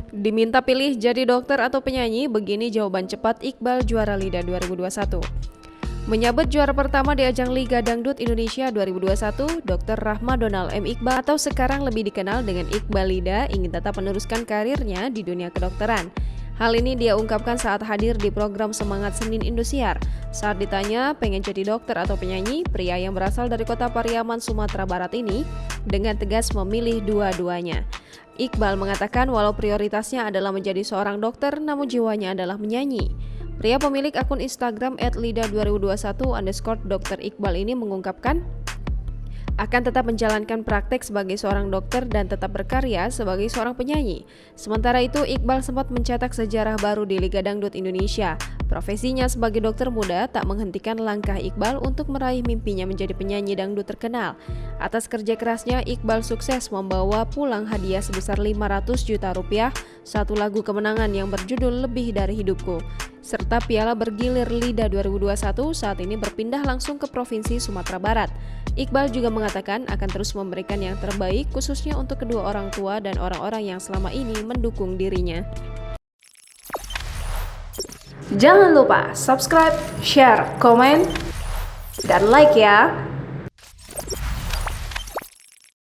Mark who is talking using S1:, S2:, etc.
S1: Diminta pilih jadi dokter atau penyanyi, begini jawaban cepat Iqbal juara LIDA 2021. Menyabet juara pertama di ajang Liga Dangdut Indonesia 2021, Dr. Rahma Donald M. Iqbal atau sekarang lebih dikenal dengan Iqbal Lida ingin tetap meneruskan karirnya di dunia kedokteran. Hal ini dia ungkapkan saat hadir di program Semangat Senin Indosiar. Saat ditanya pengen jadi dokter atau penyanyi, pria yang berasal dari kota Pariaman, Sumatera Barat ini dengan tegas memilih dua-duanya. Iqbal mengatakan walau prioritasnya adalah menjadi seorang dokter, namun jiwanya adalah menyanyi. Pria pemilik akun Instagram @lida2021_Dr. Iqbal ini mengungkapkan akan tetap menjalankan praktek sebagai seorang dokter dan tetap berkarya sebagai seorang penyanyi. Sementara itu, Iqbal sempat mencetak sejarah baru di Liga Dangdut Indonesia. Profesinya sebagai dokter muda tak menghentikan langkah Iqbal untuk meraih mimpinya menjadi penyanyi dangdut terkenal. Atas kerja kerasnya, Iqbal sukses membawa pulang hadiah sebesar 500 juta rupiah, satu lagu kemenangan yang berjudul Lebih Dari Hidupku, serta piala bergilir LIDA 2021 saat ini berpindah langsung ke Provinsi Sumatera Barat. Iqbal juga mengatakan akan terus memberikan yang terbaik khususnya untuk kedua orang tua dan orang-orang yang selama ini mendukung dirinya. Jangan lupa subscribe, share, komen, dan like ya!